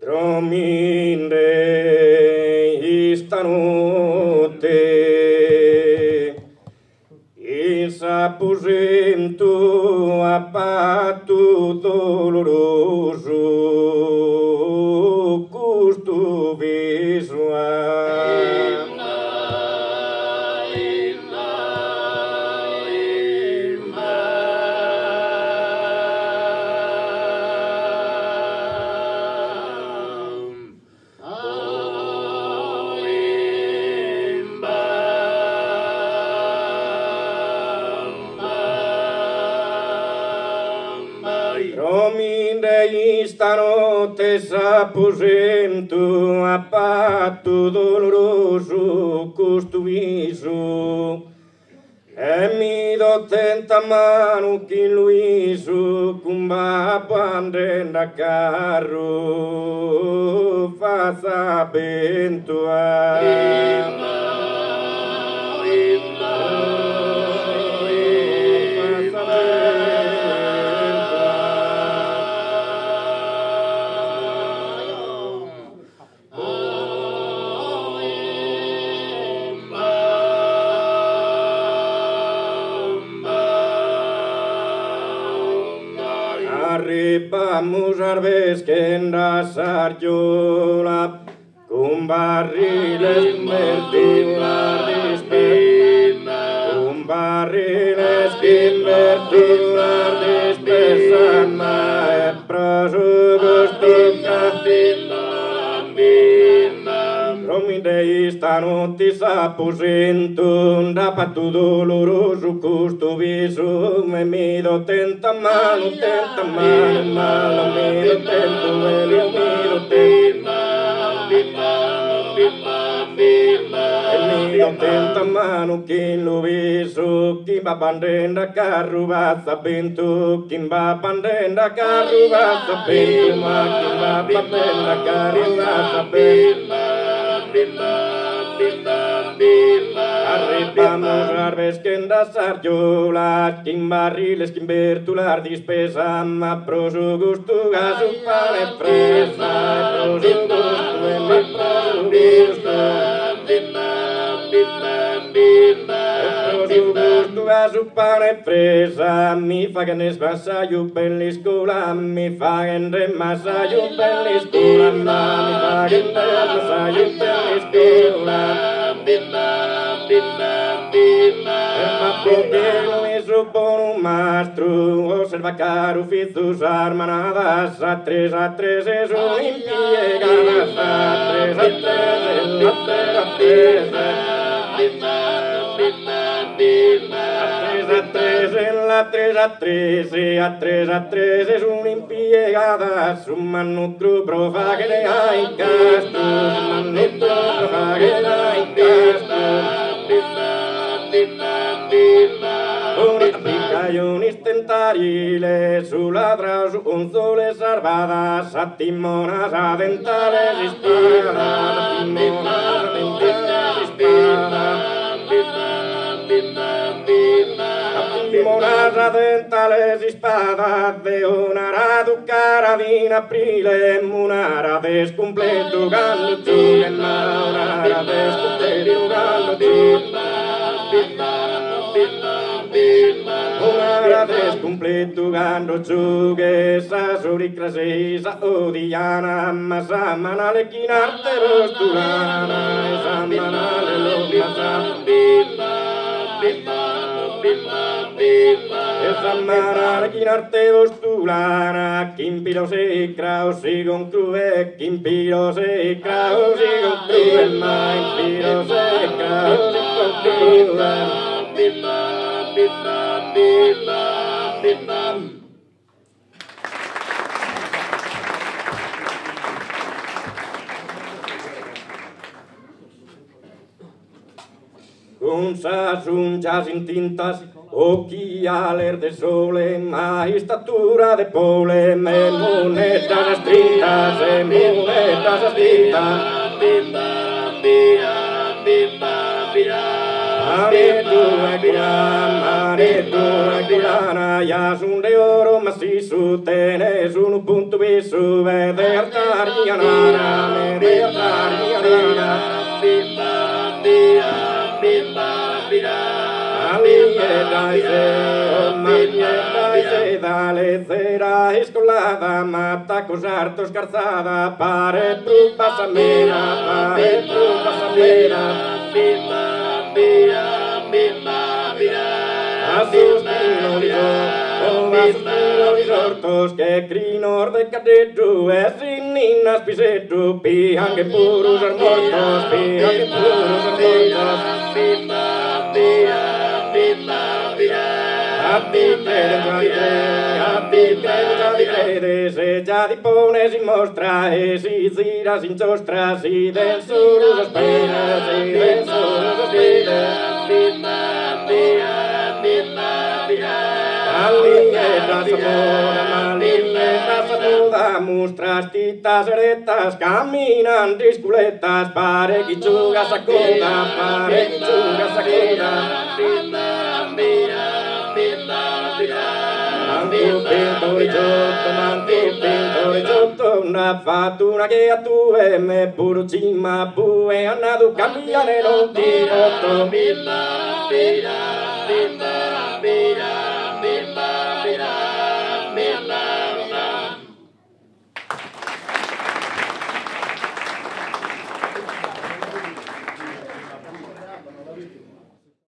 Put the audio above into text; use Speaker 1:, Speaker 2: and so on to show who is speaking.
Speaker 1: Drominde istanotte in s'apposento apatto doloroso custo Stanotte s'apposento a patto doloroso costruiso e mi do tenta mano che Luiso cumba pandenda carro fa sapento Arribamos arbes que en la sarjola con barriles invertidas dispersas con barriles que invertidas dispersas mae prosugos Drominde stanotte s'apposento da patto doloroso custo viso me mi do tenta mano malo mi do tempo e mi do tenta mi do tenta mano che lo viso chi va pandenda carro va sapento chi va pandenda carro va sapento ma chi va pandenda carro va sapento Arribamos arbes que en la sarjola, quin barriles, quin vertular dispesa, ma prosu gustu gasu pane fresa, prosu gustu en mi prosu gustu. Prosu gustu gasu pane fresa, mi fagen esbasayu pelliscola, mi fagen remasayu pelliscola, mi fagen remasayu pelliscola. Porque me supone un mastro observa oficios armanadas a tres es un impiegadas a tres en la tres es un impiegadas un manutro profagere ai castro un manutro profagere ai castro Picaionis tentarile sulla trasu unzoles arvadas a timonas adentales espadas a timonas adentales Timonas adentales espadas de onara du carabina aprile munara descompleto gallo chugena onara descompleto gallo chugena Onara descompleto gallo chugesa suricrasesa odiana masa manale kinarte rostulana esa manale lo masa Esa manale kinarte rostulana kimpiros e kraus sigon crue kimpiros e kraus sigon crue ma kimpiros e kraus sigon crue Con sasunchas in tintas, occhialer de sole, mai statura de pole, me monetas estritas, monetas estritas. ja sun de oro macizo tenés un punto viso de artariana, de artariana. Dale cera escolada, mata cos hartos carzada, pare pro pasamera, pare pro pasamera. Asus que crinor de cadetu, esininas pisetu, pihan que puros armortos, pihan que puros armortos. Atti crede, se già di pone si mostra, e si zira sin giostra, si del solo sospira, si del solo sospira. Malineta samuda, mostras titas eretas, caminan disculetas, pare quichuga sacuda, pare quichuga sacuda. Mantu pinto rizotto, una fattura che a tu e me puro cima, bue annadu cambiare non ti rotto.